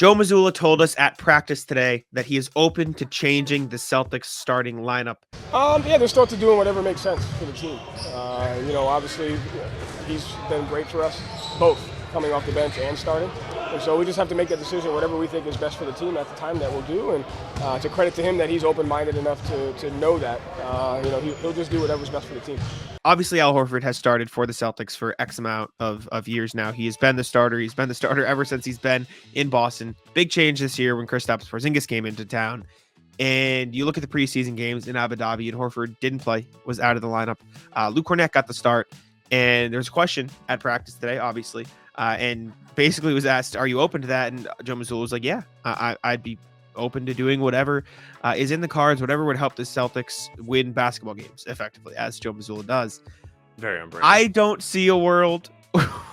Joe Mazzulla told us at practice today that he is open to changing the Celtics starting lineup. Yeah, they're still to doing whatever makes sense for the team. Obviously, he's been great for us, both coming off the bench and starting. And so we just have to make that decision, whatever we think is best for the team at the time that we'll do. And to credit to him that he's open-minded enough to know that, he'll just do whatever's best for the team. Obviously, Al Horford has started for the Celtics for X amount of years now. He has been the starter. He's been the starter ever since he's been in Boston. Big change this year when Kristaps Porzingis came into town. And you look at the preseason games in Abu Dhabi, and Horford didn't play, was out of the lineup. Luke Kornet got the start. And there's a question at practice today, obviously. And basically was asked, are you open to that? And Joe Mazzulla was like, yeah, I'd be open to doing whatever is in the cards, whatever would help the Celtics win basketball games effectively, as Joe Mazzulla does. Very unbreakable. I don't see a world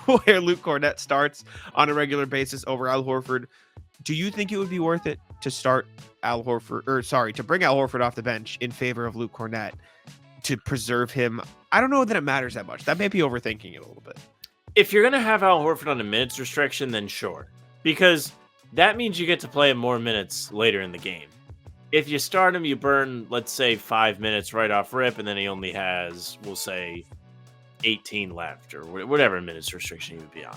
where Luke Kornet starts on a regular basis over Al Horford. Do you think it would be worth it to start to bring Al Horford off the bench in favor of Luke Kornet to preserve him? I don't know that it matters that much. That may be overthinking it a little bit. If you're going to have Al Horford on a minutes restriction, then sure. Because that means you get to play him more minutes later in the game. If you start him, you burn, let's say, 5 minutes right off rip, and then he only has, we'll say, 18 left, or whatever minutes restriction he would be on.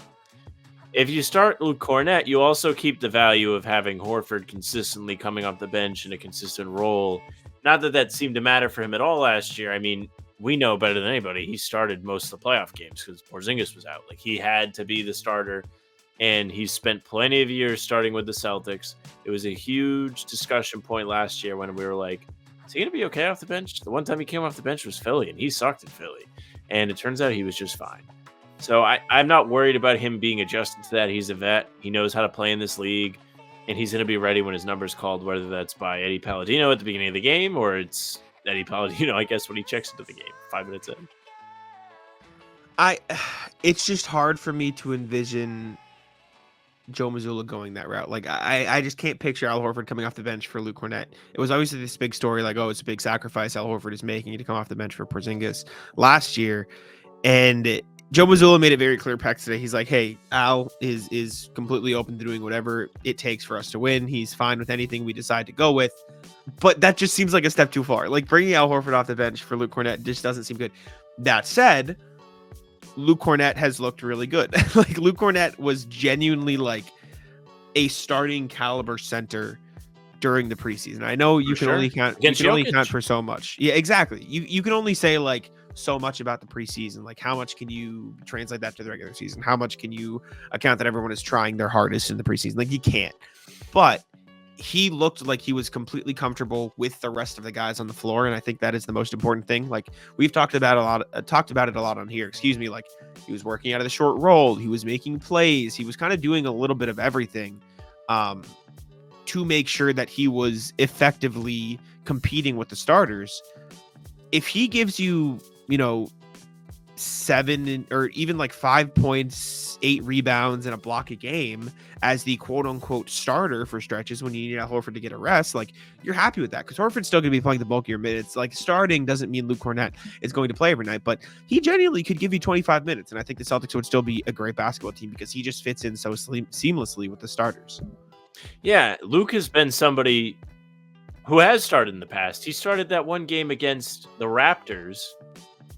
If you start Luke Kornet, you also keep the value of having Horford consistently coming off the bench in a consistent role. Not that that seemed to matter for him at all last year. I mean, we know better than anybody. He started most of the playoff games because Porzingis was out. Like, he had to be the starter, and he spent plenty of years starting with the Celtics. It was a huge discussion point last year when we were like, is he going to be okay off the bench? The one time he came off the bench was Philly, and he sucked in Philly. And it turns out he was just fine. So I'm not worried about him being adjusted to that. He's a vet. He knows how to play in this league, and he's going to be ready when his number's called, whether that's by Eddie Palladino at the beginning of the game or it's Eddie Palladino, I guess, when he checks into the game 5 minutes in. It's just hard for me to envision Joe Mazzulla going that route. Like, I just can't picture Al Horford coming off the bench for Luke Kornet. It was obviously this big story, like, oh, it's a big sacrifice Al Horford is making to come off the bench for Porzingis last year. And Joe Mazzulla made it very clear today. He's like, hey, Al is completely open to doing whatever it takes for us to win. He's fine with anything we decide to go with. But that just seems like a step too far. Like, bringing Al Horford off the bench for Luke Kornet just doesn't seem good. That said, Luke Kornet has looked really good. Like, Luke Kornet was genuinely like a starting caliber center during the preseason. I know you can only count for so much. Yeah, exactly. You can only say like so much about the preseason. Like, how much can you translate that to the regular season? How much can you account that everyone is trying their hardest in the preseason? Like, you can't. But he looked like he was completely comfortable with the rest of the guys on the floor, and I think that is the most important thing. Like, we've talked about it a lot on here. Like, he was working out of the short roll, he was making plays, he was kind of doing a little bit of everything to make sure that he was effectively competing with the starters. If he gives you, 7 or even like 5 points, 8 rebounds, and a block a game as the quote unquote starter for stretches when you need Al Horford to get a rest, like, you're happy with that because Horford's still going to be playing the bulk of your minutes. Like, starting doesn't mean Luke Kornet is going to play every night, but he genuinely could give you 25 minutes. And I think the Celtics would still be a great basketball team because he just fits in so seamlessly with the starters. Yeah, Luke has been somebody who has started in the past. He started that one game against the Raptors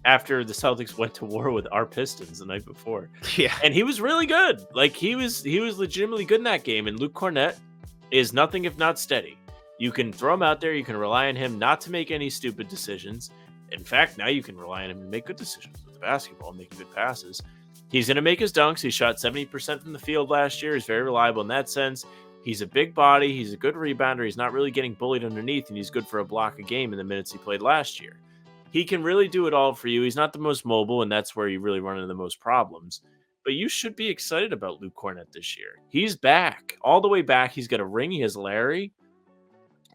after the Celtics went to war with our Pistons the night before. Yeah. And he was really good. Like, he was legitimately good in that game. And Luke Kornet is nothing if not steady. You can throw him out there. You can rely on him not to make any stupid decisions. In fact, now you can rely on him to make good decisions with the basketball and make good passes. He's going to make his dunks. He shot 70% from the field last year. He's very reliable in that sense. He's a big body. He's a good rebounder. He's not really getting bullied underneath, and he's good for a block a game in the minutes he played last year. He can really do it all for you. He's not the most mobile, and that's where you really run into the most problems. But you should be excited about Luke Kornet this year. He's back, all the way back. He's got a ring. He has Larry.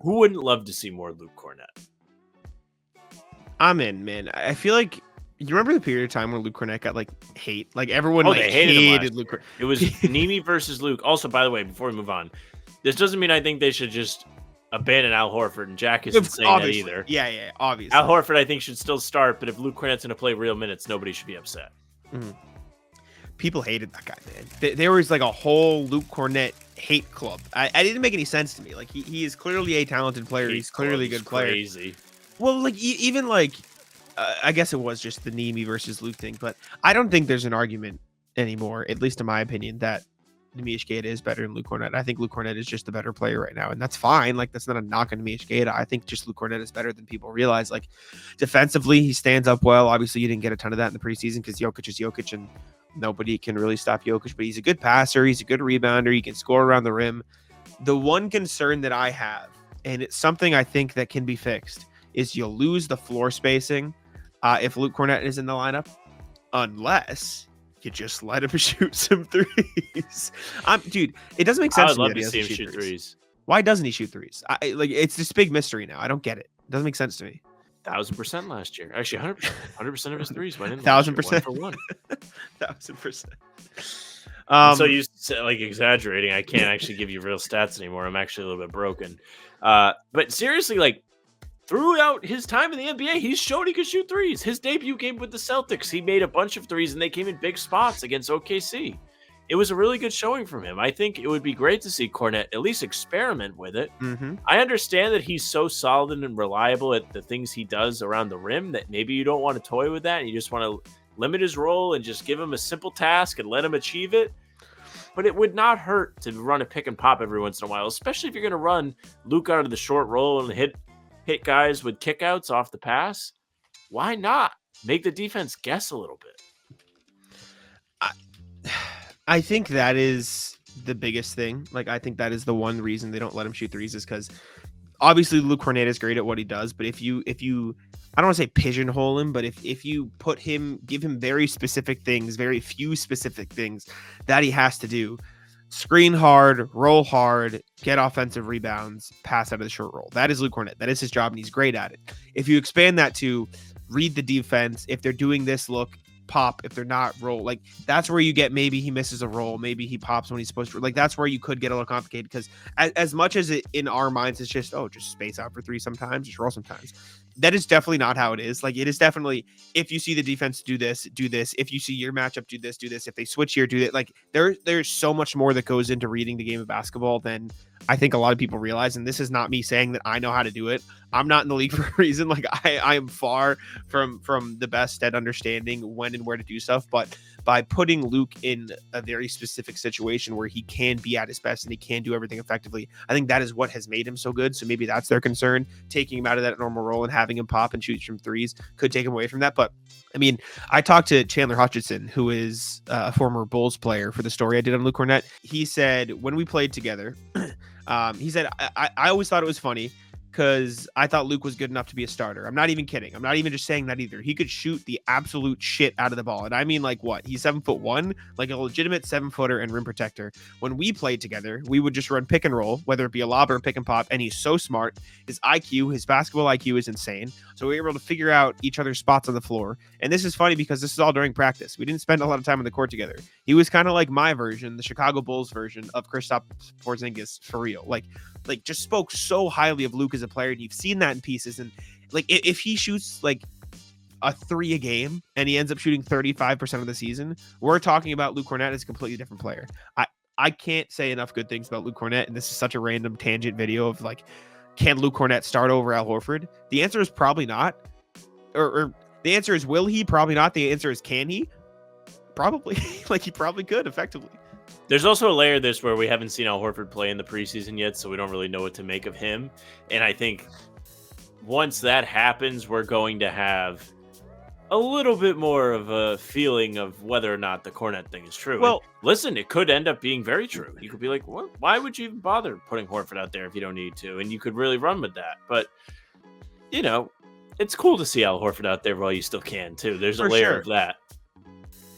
Who wouldn't love to see more Luke Kornet? I'm in, man. I feel like, you remember the period of time when Luke Kornet got like hate? Like, everyone they hated Luke Kornet. It was Nimi versus Luke. Also, by the way, before we move on, this doesn't mean I think they should just abandon Al Horford, and Jack isn't saying obviously. that either. Yeah, obviously. Al Horford, I think, should still start, but if Luke Kornet's going to play real minutes, nobody should be upset. Mm-hmm. People hated that guy, man. There was like a whole Luke Kornet hate club. I didn't make any sense to me. Like he is clearly a talented player. He's clearly a good player. Crazy. Well, like even like I guess it was just the Nemi versus Luke thing, but I don't think there's an argument anymore, at least in my opinion, that Nemish Queta is better than Luke Kornet. I think Luke Kornet is just the better player right now, and that's fine. Like that's not a knock on Nemish Queta. I think just Luke Kornet is better than people realize. Like defensively, he stands up well. Obviously, you didn't get a ton of that in the preseason because Jokic is Jokic, and nobody can really stop Jokic. But he's a good passer. He's a good rebounder. He can score around the rim. The one concern that I have, and it's something I think that can be fixed, is you'll lose the floor spacing if Luke Kornet is in the lineup, unless you just let him shoot some threes. Dude, it doesn't make sense. I would love to see him shoot threes. Why doesn't he shoot threes? Like it's this big mystery now. I don't get it. It doesn't make sense to me. 1,000% last year. Actually, 100% of his threes went in. 1,000% for one. 1,000%. So you said, like exaggerating. I can't actually give you real stats anymore. I'm actually a little bit broken. But seriously, like throughout his time in the NBA, he's shown he could shoot threes. His debut game with the Celtics, he made a bunch of threes, and they came in big spots against OKC. It was a really good showing from him. I think it would be great to see Kornet at least experiment with it. Mm-hmm. I understand that he's so solid and reliable at the things he does around the rim that maybe you don't want to toy with that, and you just want to limit his role and just give him a simple task and let him achieve it. But it would not hurt to run a pick and pop every once in a while, especially if you're going to run Luke out of the short roll and hit guys with kickouts off the pass. Why not make the defense guess a little bit? I think that is the biggest thing. Like, I think that is the one reason they don't let him shoot threes is because obviously Luke Kornet is great at what he does. But if you, I don't want to say pigeonhole him, but if you put him, give him very specific things, very few specific things that he has to do, screen hard, roll hard, get offensive rebounds, pass out of the short roll. That is Luke Kornet. That is his job, and he's great at it. If you expand that to read the defense, if they're doing this, look, pop. If they're not, roll. Like that's where you get maybe he misses a roll, maybe he pops when he's supposed to. Like that's where you could get a little complicated because as much as it in our minds it's just just space out for three sometimes, just roll sometimes. That is definitely not how it is. Like it is definitely if you see the defense do this, do this. If you see your matchup do this, do this. If they switch here, do that. Like there's so much more that goes into reading the game of basketball than I think a lot of people realize. And this is not me saying that I know how to do it. I'm not in the league for a reason. Like I am far from the best at understanding when and where to do stuff. But by putting Luke in a very specific situation where he can be at his best and he can do everything effectively, I think that is what has made him so good. So maybe that's their concern. Taking him out of that normal role and having him pop and shoot from threes could take him away from that. But I mean, I talked to Chandler Hutchinson, who is a former Bulls player, for the story I did on Luke Kornet. He said when we played together, he said, I always thought it was funny because I thought Luke was good enough to be a starter. I'm not even kidding. I'm not even just saying that either. He could shoot the absolute shit out of the ball. And I mean, like what? He's 7'1", like a legitimate 7-footer and rim protector. When we played together, we would just run pick and roll, whether it be a lob or a pick and pop. And he's so smart. His IQ, his basketball IQ is insane. So we were able to figure out each other's spots on the floor. And this is funny because this is all during practice. We didn't spend a lot of time on the court together. He was kind of like my version, the Chicago Bulls version of Kristaps Porzingis for real. Like just spoke so highly of Luke as a player, and you've seen that in pieces. And like if he shoots like a 3 a game and he ends up shooting 35% of the season, we're talking about Luke Kornet as a completely different player. I can't say enough good things about Luke Kornet, and this is such a random tangent video of like, can Luke Kornet start over Al Horford? The answer is probably not. Or the answer is will he? Probably not. The answer is can he? Probably. Like he probably could effectively. There's also a layer of this where we haven't seen Al Horford play in the preseason yet, so we don't really know what to make of him. And I think once that happens, we're going to have a little bit more of a feeling of whether or not the Kornet thing is true. Well, and listen, it could end up being very true. You could be like, what? Why would you even bother putting Horford out there if you don't need to? And you could really run with that. But, you know, it's cool to see Al Horford out there while you still can, too. There's a layer of that.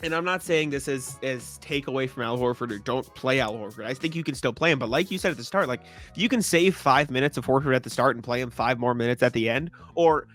And I'm not saying this as take away from Al Horford or don't play Al Horford. I think you can still play him. But like you said at the start, like if you can save 5 minutes of Horford at the start and play him 5 more minutes at the end, or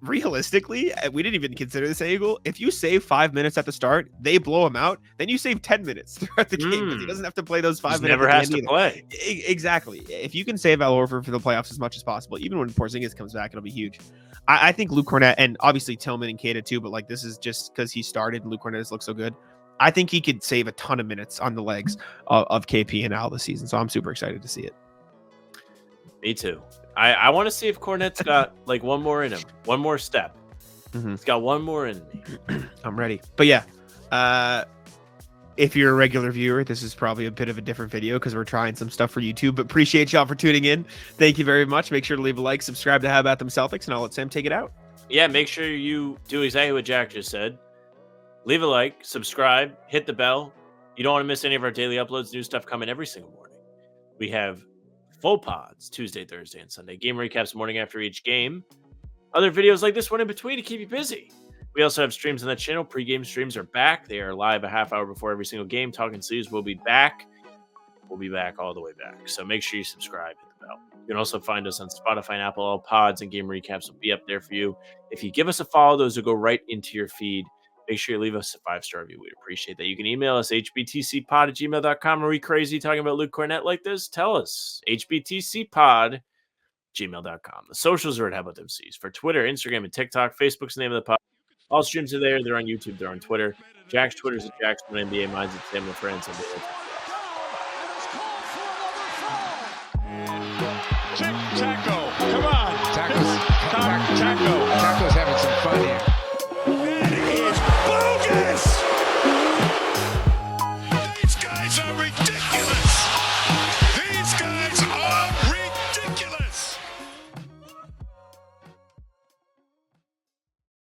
realistically, we didn't even consider this angle. If you save 5 minutes at the start, they blow him out, then you save 10 minutes throughout the game because he doesn't have to play those 5 minutes. Never has to play. Exactly. If you can save Al Horford for the playoffs as much as possible, even when Porzingis comes back, it'll be huge. I think Luke Kornet, and obviously Tillman and Queta too, but like this is just because he started and Luke Kornet has looked so good. I think he could save a ton of minutes on the legs of KP and Al this season. So I'm super excited to see it. Me too. I want to see if Kornet's got like one more in him, one more step. He's got one more in me. I'm ready. But yeah, if you're a regular viewer, this is probably a bit of a different video because we're trying some stuff for YouTube. But appreciate y'all for tuning in. Thank you very much. Make sure to leave a like, subscribe to How About Them Celtics, and I'll let Sam take it out. Yeah, make sure you do exactly what Jack just said. Leave a like, subscribe, hit the bell. You don't want to miss any of our daily uploads. New stuff coming every single morning. We have full pods Tuesday, Thursday, and Sunday. Game recaps morning after each game. Other videos like this one in between to keep you busy. We also have streams on the channel. Pre-game streams are back. They are live a half hour before every single game. Talking Sleeves will be back. We'll be back all the way back. So make sure you subscribe, hit the bell. You can also find us on Spotify and Apple. All pods and game recaps will be up there for you. If you give us a follow, those will go right into your feed. Make sure you leave us a 5-star review. We'd appreciate that. You can email us, hbtcpod@gmail.com. Are we crazy talking about Luke Kornet like this? Tell us. hbtcpod@gmail.com. The socials are at How About Them C's for Twitter, Instagram, and TikTok. Facebook's the name of the pod. All streams are there. They're on YouTube. They're on Twitter. Jack's Twitter's at Jackson NBA. Mine's at Sam with Friends. Taco, come on. Taco's having some fun here. That is bogus! These guys are ridiculous!